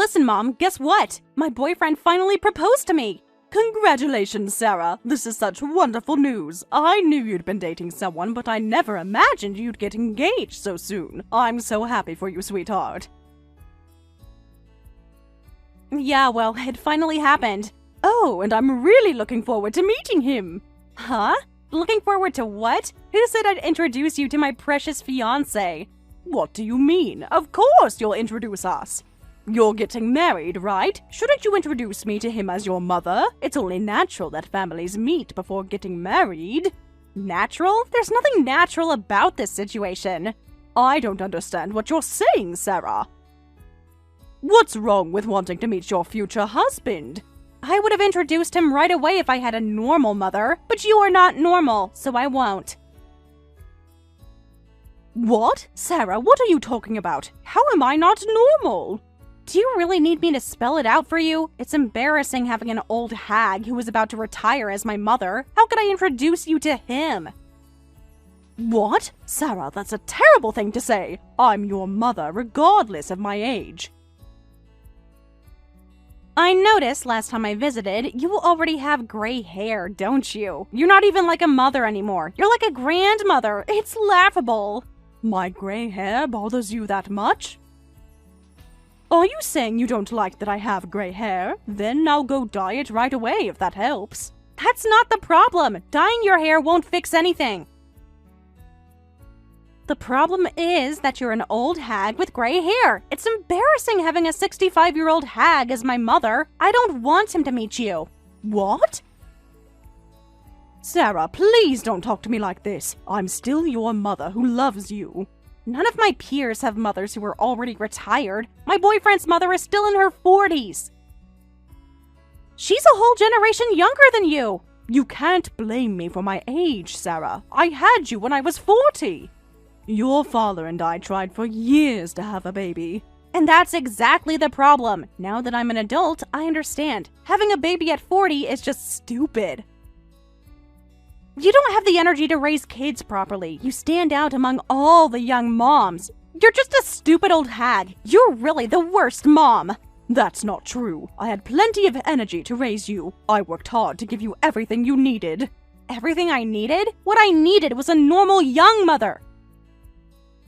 Listen, Mom, guess what? My boyfriend finally proposed to me. Congratulations, Sarah. This is such wonderful news. I knew you'd been dating someone, but I never imagined you'd get engaged so soon. I'm so happy for you, sweetheart. Yeah, well, it finally happened. Oh, and I'm really looking forward to meeting him. Huh? Looking forward to what? Who said I'd introduce you to my precious fiancé? What do you mean? Of course you'll introduce us. You're getting married, right? Shouldn't you introduce me to him as your mother? It's only natural that families meet before getting married. Natural? There's nothing natural about this situation. I don't understand what you're saying, Sarah. What's wrong with wanting to meet your future husband? I would have introduced him right away if I had a normal mother, but you are not normal, so I won't. What? Sarah, what are you talking about? How am I not normal? Do you really need me to spell it out for you? It's embarrassing having an old hag who was about to retire as my mother. How could I introduce you to him? What? Sarah, that's a terrible thing to say. I'm your mother regardless of my age. I noticed last time I visited, you already have gray hair, don't you? You're not even like a mother anymore. You're like a grandmother. It's laughable. My gray hair bothers you that much? Are you saying you don't like that I have gray hair? Then I'll go dye it right away if that helps. That's not the problem. Dyeing your hair won't fix anything. The problem is that you're an old hag with gray hair. It's embarrassing having a 65-year-old hag as my mother. I don't want him to meet you. What? Sarah, please don't talk to me like this. I'm still your mother who loves you. None of my peers have mothers who are already retired. My boyfriend's mother is still in her 40s. She's a whole generation younger than you. You can't blame me for my age, Sarah. I had you when I was 40. Your father and I tried for years to have a baby. And that's exactly the problem. Now that I'm an adult, I understand. Having a baby at 40 is just stupid. You don't have the energy to raise kids properly. You stand out among all the young moms. You're just a stupid old hag. You're really the worst mom. That's not true. I had plenty of energy to raise you. I worked hard to give you everything you needed. Everything I needed? What I needed was a normal young mother.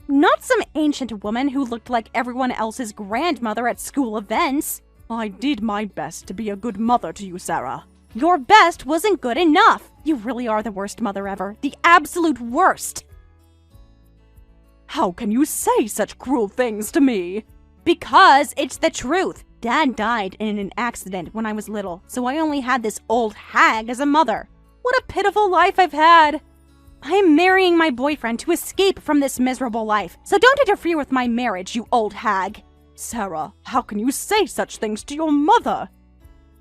Not some ancient woman who looked like everyone else's grandmother at school events. I did my best to be a good mother to you, Sarah. Your best wasn't good enough. You really are the worst mother ever. The absolute worst. How can you say such cruel things to me? Because it's the truth. Dad died in an accident when I was little, so I only had this old hag as a mother. What a pitiful life I've had. I am marrying my boyfriend to escape from this miserable life, so don't interfere with my marriage, you old hag. Sarah, how can you say such things to your mother?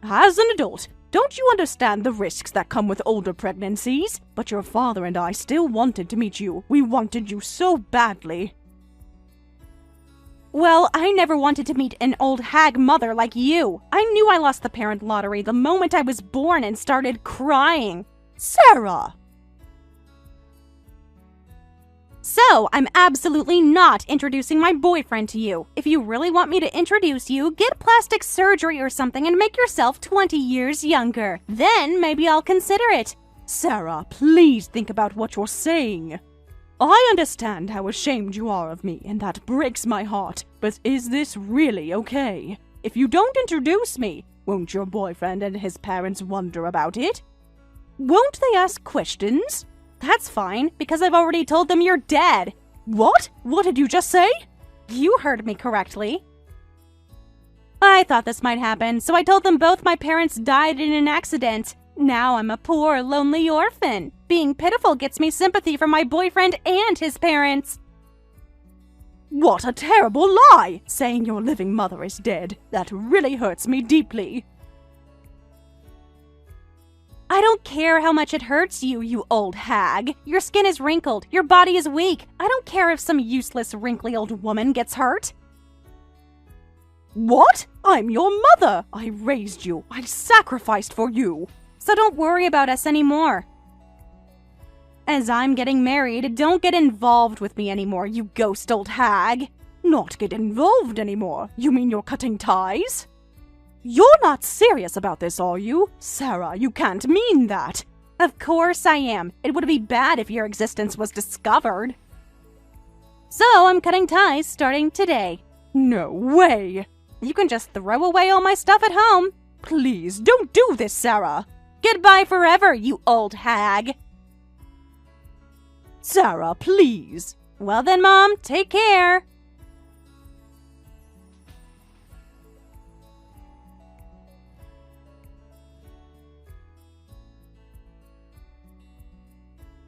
As an adult, don't you understand the risks that come with older pregnancies? But your father and I still wanted to meet you. We wanted you so badly. Well, I never wanted to meet an old hag mother like you. I knew I lost the parent lottery the moment I was born and started crying. Sarah! So, I'm absolutely not introducing my boyfriend to you. If you really want me to introduce you, get plastic surgery or something and make yourself 20 years younger. Then maybe I'll consider it. Sarah, please think about what you're saying. I understand how ashamed you are of me, and that breaks my heart. But is this really okay? If you don't introduce me, won't your boyfriend and his parents wonder about it? Won't they ask questions? That's fine, because I've already told them you're dead. What? What did you just say? You heard me correctly. I thought this might happen, so I told them both my parents died in an accident. Now I'm a poor, lonely orphan. Being pitiful gets me sympathy from my boyfriend and his parents. What a terrible lie! Saying your living mother is dead. That really hurts me deeply. I don't care how much it hurts you, you old hag. Your skin is wrinkled. Your body is weak. I don't care if some useless, wrinkly old woman gets hurt. What? I'm your mother. I raised you. I sacrificed for you. So don't worry about us anymore. As I'm getting married, don't get involved with me anymore, you ghost old hag. Not get involved anymore? You mean you're cutting ties? You're not serious about this, are you? Sarah, you can't mean that. Of course I am. It would be bad if your existence was discovered. So I'm cutting ties starting today. No way. You can just throw away all my stuff at home. Please, don't do this, Sarah. Goodbye forever, you old hag. Sarah, please. Well then, Mom, take care.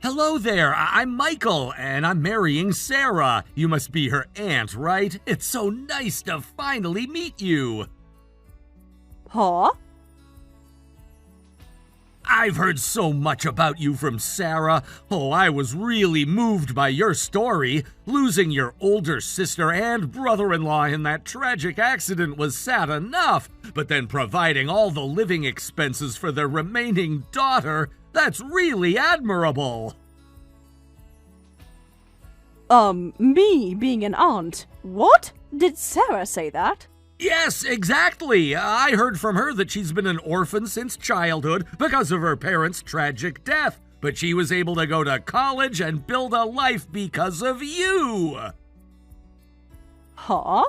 Hello there, I'm Michael, and I'm marrying Sarah. You must be her aunt, right? It's so nice to finally meet you. Huh? I've heard so much about you from Sarah. Oh, I was really moved by your story. Losing your older sister and brother-in-law in that tragic accident was sad enough, but then providing all the living expenses for their remaining daughter, that's really admirable. Me being an aunt? What? Did Sarah say that? Yes, exactly. I heard from her that she's been an orphan since childhood because of her parents' tragic death, but she was able to go to college and build a life because of you. Huh?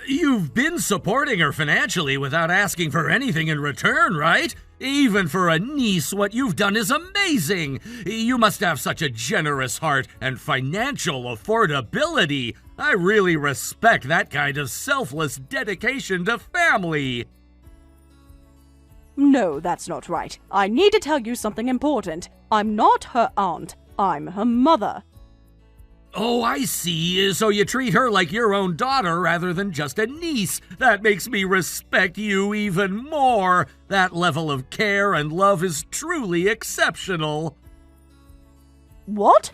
You've been supporting her financially without asking for anything in return, right? Even for a niece, what you've done is amazing. You must have such a generous heart and financial affordability. I really respect that kind of selfless dedication to family. No, that's not right. I need to tell you something important. I'm not her aunt. I'm her mother. Oh, I see. So you treat her like your own daughter rather than just a niece. That makes me respect you even more. That level of care and love is truly exceptional. What?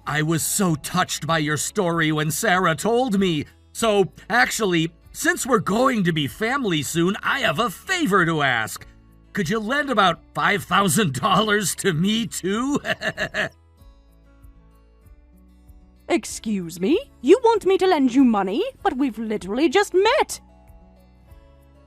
I was so touched by your story when Sarah told me. So, actually, since we're going to be family soon, I have a favor to ask. Could you lend about $5,000 to me, too? Excuse me? You want me to lend you money? But we've literally just met.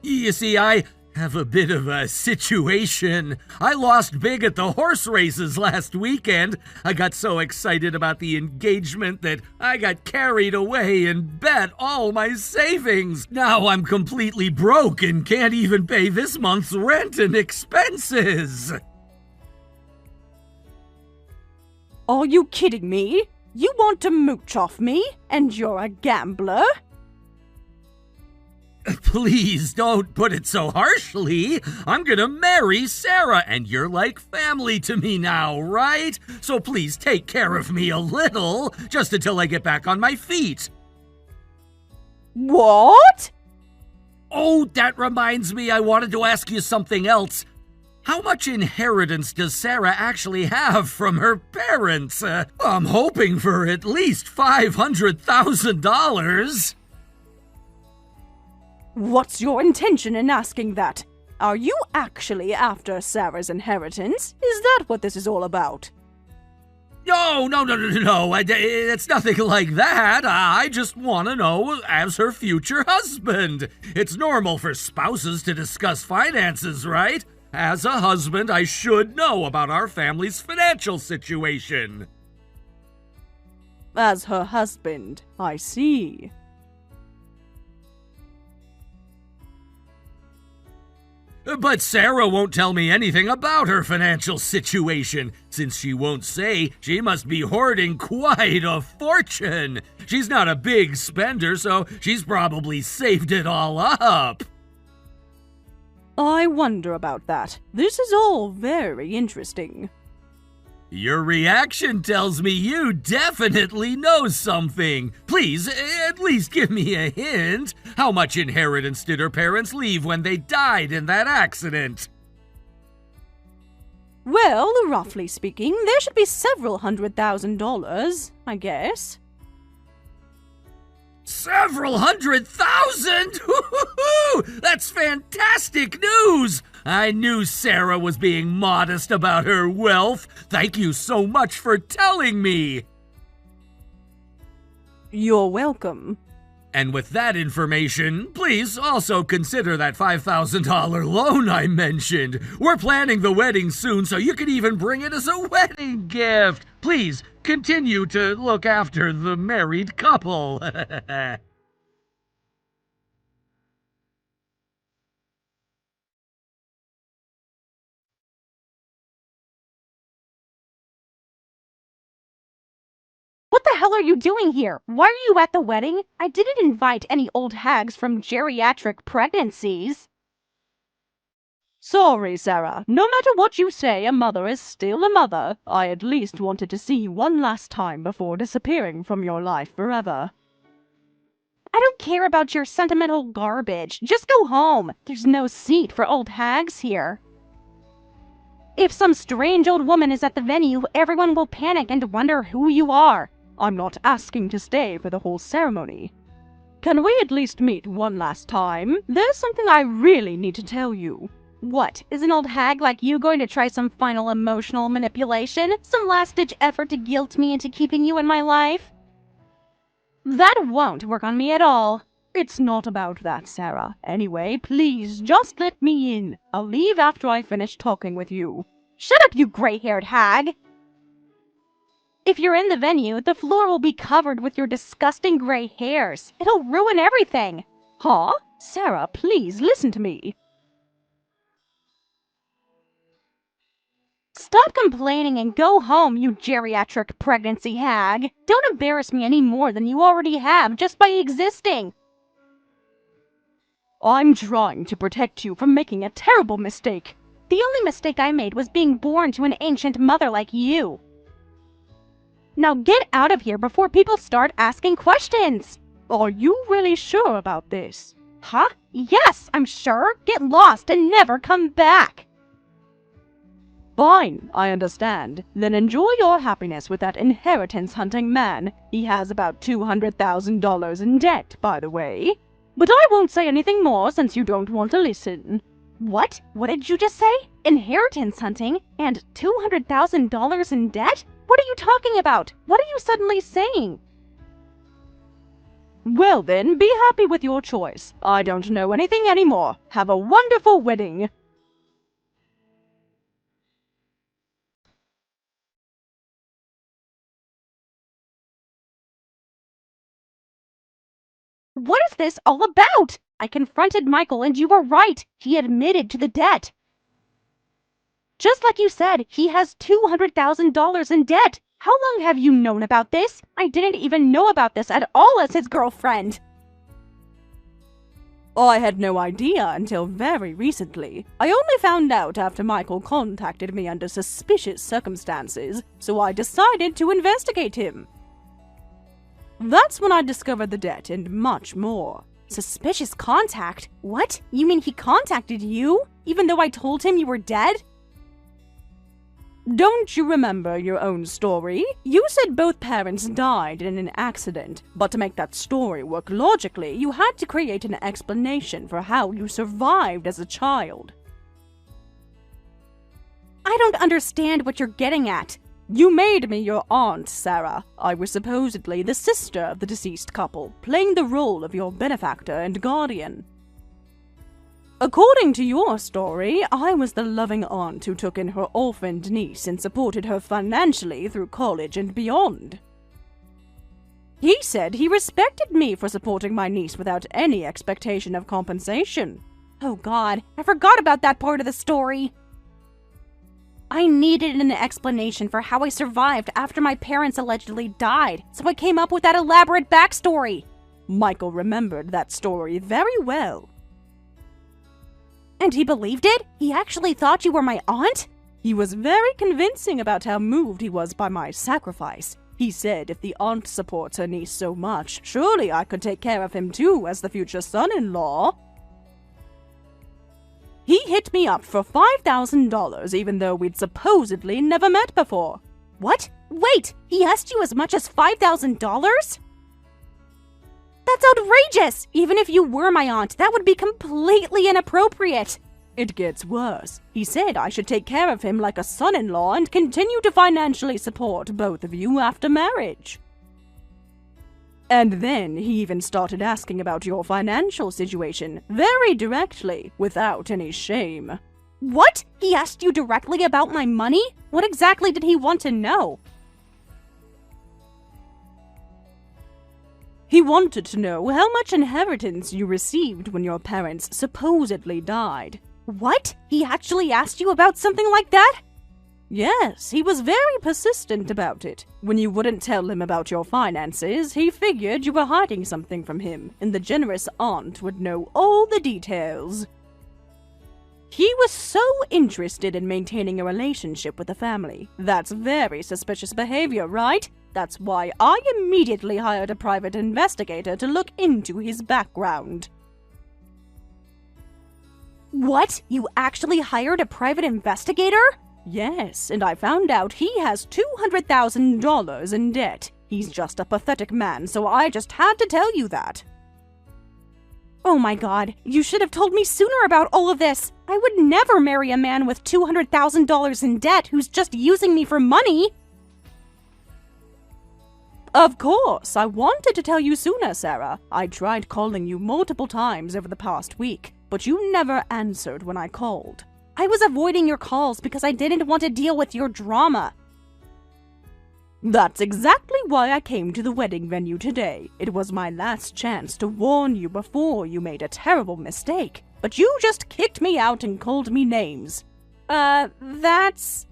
You see, I have a bit of a situation. I lost big at the horse races last weekend. I got so excited about the engagement that I got carried away and bet all my savings. Now I'm completely broke and can't even pay this month's rent and expenses. Are you kidding me? You want to mooch off me, and you're a gambler? Please don't put it so harshly. I'm gonna marry Sarah, and you're like family to me now, right? So please take care of me a little, just until I get back on my feet. What? Oh, that reminds me, I wanted to ask you something else. How much inheritance does Sarah actually have from her parents? I'm hoping for at least $500,000. What's your intention in asking that? Are you actually after Sarah's inheritance? Is that what this is all about? No. It's nothing like that. I just want to know as her future husband. It's normal for spouses to discuss finances, right? As a husband, I should know about our family's financial situation. As her husband, I see. But Sarah won't tell me anything about her financial situation. Since she won't say, she must be hoarding quite a fortune. She's not a big spender, so she's probably saved it all up. I wonder about that. This is all very interesting. Your reaction tells me you definitely know something. Please, at least give me a hint. How much inheritance did her parents leave when they died in that accident? Well, roughly speaking, there should be several $100,000, I guess. Several $100,000? That's fantastic news! I knew Sarah was being modest about her wealth. Thank you so much for telling me. You're welcome. And with that information, please also consider that $5,000 loan I mentioned. We're planning the wedding soon, so you could even bring it as a wedding gift. Please continue to look after the married couple. What the hell are you doing here? Why are you at the wedding? I didn't invite any old hags from geriatric pregnancies. Sorry, Sarah. No matter what you say, a mother is still a mother. I at least wanted to see you one last time before disappearing from your life forever. I don't care about your sentimental garbage. Just go home. There's no seat for old hags here. If some strange old woman is at the venue, everyone will panic and wonder who you are. I'm not asking to stay for the whole ceremony. Can we at least meet one last time? There's something I really need to tell you. What, is an old hag like you going to try some final emotional manipulation? Some last-ditch effort to guilt me into keeping you in my life? That won't work on me at all. It's not about that, Sarah. Anyway, please, just let me in. I'll leave after I finish talking with you. Shut up, you gray-haired hag! If you're in the venue, the floor will be covered with your disgusting gray hairs. It'll ruin everything. Huh? Sarah, please listen to me. Stop complaining and go home, you geriatric pregnancy hag. Don't embarrass me any more than you already have just by existing. I'm trying to protect you from making a terrible mistake. The only mistake I made was being born to an ancient mother like you. Now get out of here before people start asking questions. Are you really sure about this? Huh? Yes, I'm sure. Get lost and never come back. Fine, I understand. Then enjoy your happiness with that inheritance-hunting man. He has about $200,000 in debt, by the way. But I won't say anything more since you don't want to listen. What? What did you just say? Inheritance hunting? And $200,000 in debt? What are you talking about? What are you suddenly saying? Well then, be happy with your choice. I don't know anything anymore. Have a wonderful wedding. What is this all about? I confronted Michael and you were right. He admitted to the debt. Just like you said, he has $200,000 in debt. How long have you known about this? I didn't even know about this at all as his girlfriend. I had no idea until very recently. I only found out after Michael contacted me under suspicious circumstances, so I decided to investigate him. That's when I discovered the debt and much more. Suspicious contact? What? You mean he contacted you? Even though I told him you were dead? Don't you remember your own story? You said both parents died in an accident, but to make that story work logically, you had to create an explanation for how you survived as a child. I don't understand what you're getting at. You made me your aunt, Sarah. I was supposedly the sister of the deceased couple, playing the role of your benefactor and guardian. According to your story, I was the loving aunt who took in her orphaned niece and supported her financially through college and beyond. He said he respected me for supporting my niece without any expectation of compensation. Oh God, I forgot about that part of the story. I needed an explanation for how I survived after my parents allegedly died, so I came up with that elaborate backstory. Michael remembered that story very well. And he believed it? He actually thought you were my aunt? He was very convincing about how moved he was by my sacrifice. He said if the aunt supports her niece so much, surely I could take care of him too as the future son-in-law. He hit me up for $5,000 even though we'd supposedly never met before. What? Wait, he asked you as much as $5,000? That's outrageous! Even if you were my aunt, that would be completely inappropriate. It gets worse. He said I should take care of him like a son-in-law and continue to financially support both of you after marriage. And then he even started asking about your financial situation, very directly, without any shame. What? He asked you directly about my money? What exactly did he want to know? He wanted to know how much inheritance you received when your parents supposedly died. What? He actually asked you about something like that? Yes, he was very persistent about it. When you wouldn't tell him about your finances, he figured you were hiding something from him, and the generous aunt would know all the details. He was so interested in maintaining a relationship with the family. That's very suspicious behavior, right? That's why I immediately hired a private investigator to look into his background. What? You actually hired a private investigator? Yes, and I found out he has $200,000 in debt. He's just a pathetic man, so I just had to tell you that. Oh my god, you should have told me sooner about all of this. I would never marry a man with $200,000 in debt who's just using me for money. Of course, I wanted to tell you sooner, Sarah. I tried calling you multiple times over the past week, but you never answered when I called. I was avoiding your calls because I didn't want to deal with your drama. That's exactly why I came to the wedding venue today. It was my last chance to warn you before you made a terrible mistake, but you just kicked me out and called me names. That's...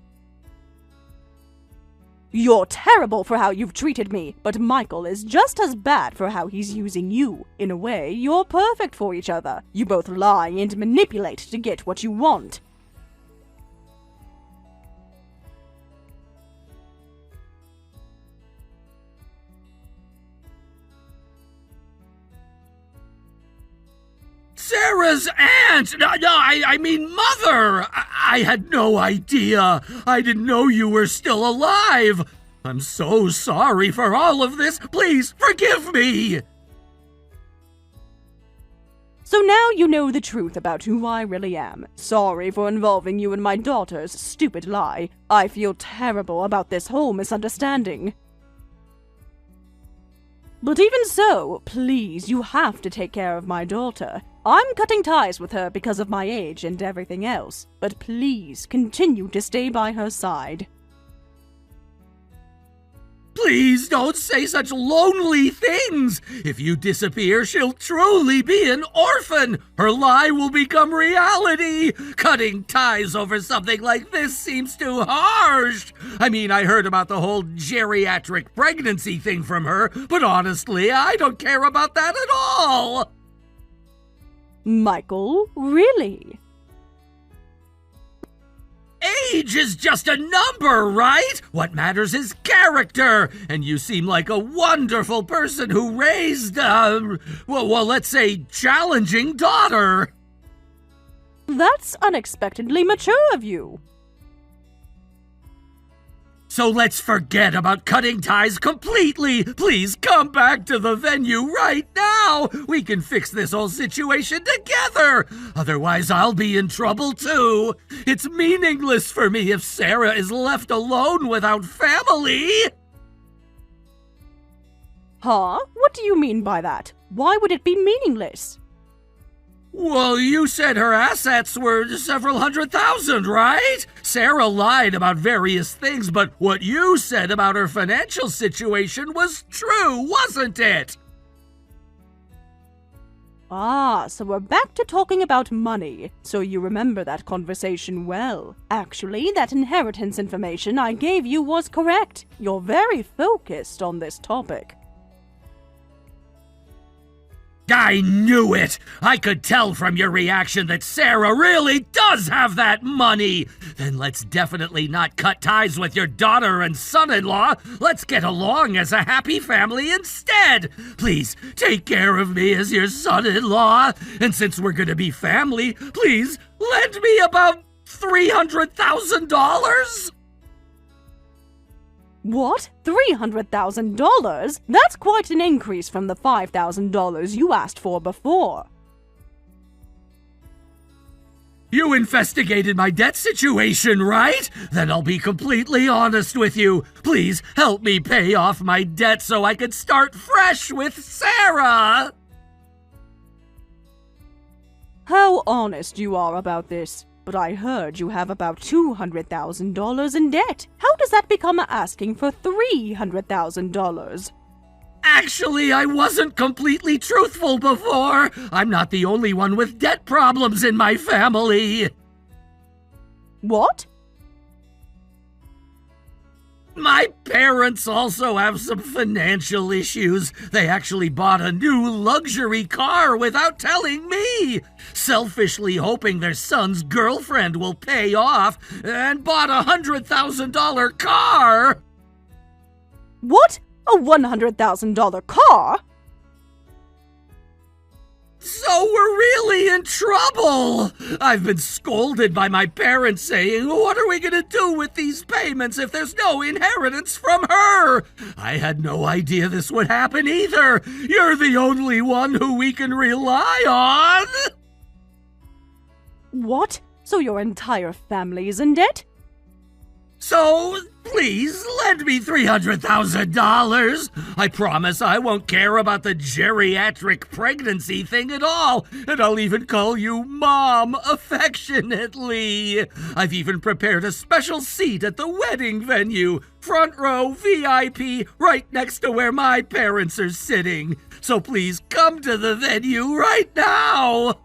You're terrible for how you've treated me, but Michael is just as bad for how he's using you. In a way, you're perfect for each other. You both lie and manipulate to get what you want. Sarah's aunt! No, I mean mother! I had no idea. I didn't know you were still alive. I'm so sorry for all of this. Please forgive me. So now you know the truth about who I really am. Sorry for involving you in my daughter's stupid lie. I feel terrible about this whole misunderstanding. But even so, please, you have to take care of my daughter. I'm cutting ties with her because of my age and everything else, but please continue to stay by her side. Please don't say such lonely things. If you disappear, she'll truly be an orphan. Her lie will become reality. Cutting ties over something like this seems too harsh. I mean, I heard about the whole geriatric pregnancy thing from her, but honestly, I don't care about that at all. Michael, really? Age is just a number, right? What matters is character. And you seem like a wonderful person who raised, let's say, challenging daughter. That's unexpectedly mature of you. So let's forget about cutting ties completely. Please come back to the venue right now. We can fix this whole situation together. Otherwise, I'll be in trouble too. It's meaningless for me if Sarah is left alone without family. Huh? What do you mean by that? Why would it be meaningless? Well, you said her assets were several $100,000, right? Sarah lied about various things, but what you said about her financial situation was true, wasn't it? Ah, so we're back to talking about money. So you remember that conversation well. Actually, that inheritance information I gave you was correct. You're very focused on this topic. I knew it! I could tell from your reaction that Sarah really does have that money! Then let's definitely not cut ties with your daughter and son-in-law. Let's get along as a happy family instead! Please, take care of me as your son-in-law. And since we're gonna be family, please lend me about $300,000? What? $300,000? That's quite an increase from the $5,000 you asked for before. You investigated my debt situation, right? Then I'll be completely honest with you. Please help me pay off my debt so I can start fresh with Sarah. How honest you are about this. But I heard you have about $200,000 in debt. How does that become asking for $300,000? Actually, I wasn't completely truthful before. I'm not the only one with debt problems in my family. What? My parents also have some financial issues. They actually bought a new luxury car without telling me, selfishly hoping their son's girlfriend will pay off, and bought a $100,000 car. What? A $100,000 car? So we're really in trouble! I've been scolded by my parents saying, what are we gonna do with these payments if there's no inheritance from her? I had no idea this would happen either. You're the only one who we can rely on. What? So your entire family is in debt? So, please, lend me $300,000. I promise I won't care about the geriatric pregnancy thing at all, and I'll even call you Mom affectionately. I've even prepared a special seat at the wedding venue, front row VIP, right next to where my parents are sitting. So please come to the venue right now.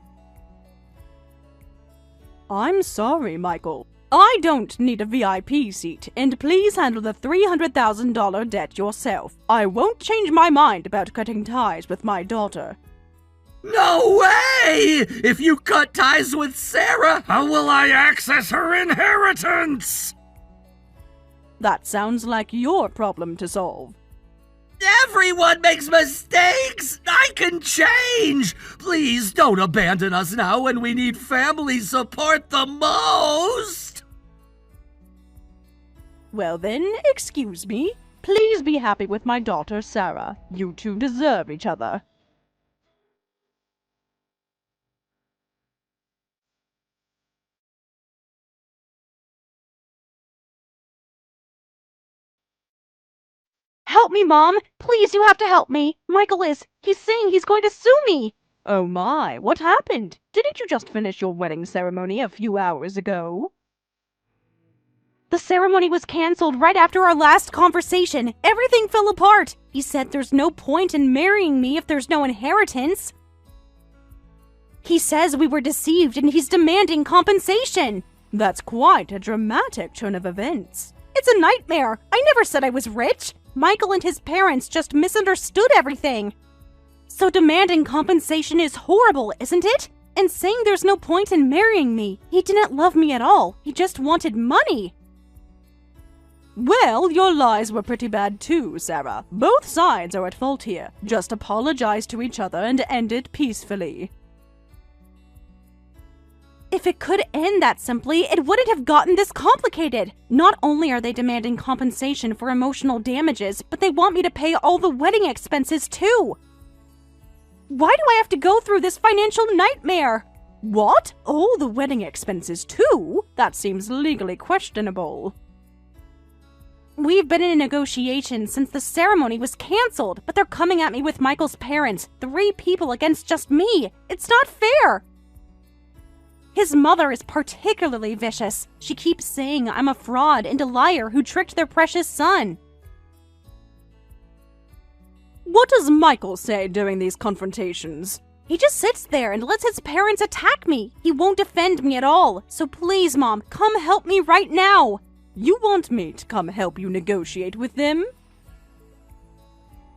I'm sorry, Michael. I don't need a VIP seat, and please handle the $300,000 debt yourself. I won't change my mind about cutting ties with my daughter. No way! If you cut ties with Sarah, how will I access her inheritance? That sounds like your problem to solve. Everyone makes mistakes! I can change! Please don't abandon us now when we need family support the most! Well then, excuse me. Please be happy with my daughter, Sarah. You two deserve each other. Help me, Mom! Please, you have to help me! He's saying he's going to sue me! Oh my, what happened? Didn't you just finish your wedding ceremony a few hours ago? The ceremony was cancelled right after our last conversation. Everything fell apart. He said there's no point in marrying me if there's no inheritance. He says we were deceived and he's demanding compensation. That's quite a dramatic turn of events. It's a nightmare. I never said I was rich. Michael and his parents just misunderstood everything. So demanding compensation is horrible, isn't it? And saying there's no point in marrying me. He didn't love me at all. He just wanted money. Well, your lies were pretty bad too, Sarah. Both sides are at fault here. Just apologize to each other and end it peacefully. If it could end that simply, it wouldn't have gotten this complicated. Not only are they demanding compensation for emotional damages, but they want me to pay all the wedding expenses too. Why do I have to go through this financial nightmare? What? All the wedding expenses too? That seems legally questionable. We've been in negotiations since the ceremony was cancelled, but they're coming at me with Michael's parents, 3 people against just me. It's not fair. His mother is particularly vicious. She keeps saying I'm a fraud and a liar who tricked their precious son. What does Michael say during these confrontations? He just sits there and lets his parents attack me. He won't defend me at all. So please, Mom, come help me right now. You want me to come help you negotiate with them?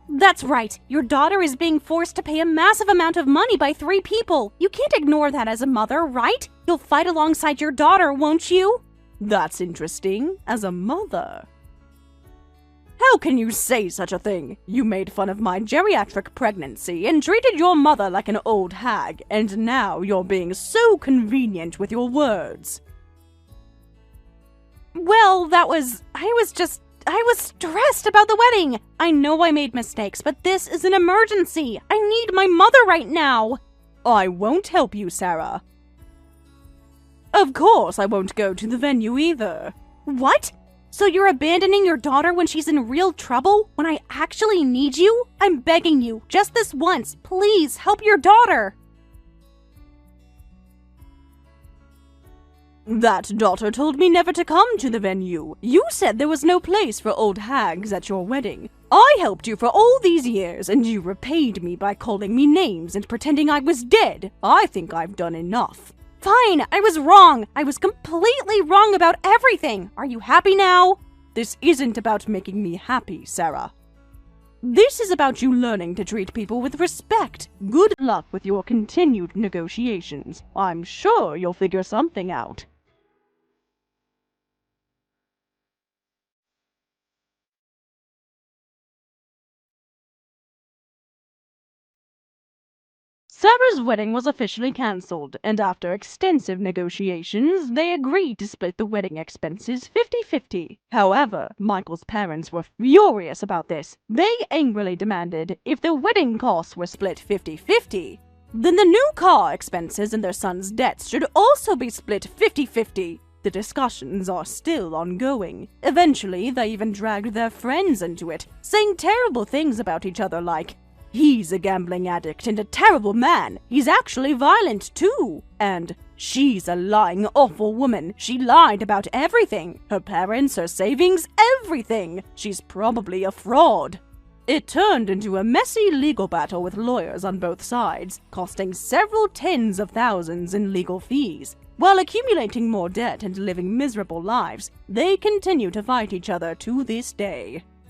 That's right. Your daughter is being forced to pay a massive amount of money by 3 people. You can't ignore that as a mother, right? You'll fight alongside your daughter, won't you? That's interesting. As a mother. How can you say such a thing? You made fun of my geriatric pregnancy and treated your mother like an old hag, and now you're being so convenient with your words. Well, I was stressed about the wedding. I know I made mistakes, but this is an emergency. I need my mother right now. I won't help you, Sarah. Of course I won't go to the venue either. What? So you're abandoning your daughter when she's in real trouble? When I actually need you? I'm begging you, just this once, please help your daughter! That daughter told me never to come to the venue. You said there was no place for old hags at your wedding. I helped you for all these years, and you repaid me by calling me names and pretending I was dead. I think I've done enough. Fine, I was wrong. I was completely wrong about everything. Are you happy now? This isn't about making me happy, Sarah. This is about you learning to treat people with respect. Good luck with your continued negotiations. I'm sure you'll figure something out. Sarah's wedding was officially cancelled, and after extensive negotiations, they agreed to split the wedding expenses 50-50. However, Michael's parents were furious about this. They angrily demanded if the wedding costs were split 50-50, then the new car expenses and their son's debts should also be split 50-50. The discussions are still ongoing. Eventually, they even dragged their friends into it, saying terrible things about each other like, "He's a gambling addict and a terrible man. He's actually violent, too." And, "She's a lying, awful woman. She lied about everything. Her parents, her savings, everything. She's probably a fraud." It turned into a messy legal battle with lawyers on both sides, costing several tens of thousands in legal fees. While accumulating more debt and living miserable lives, they continue to fight each other to this day.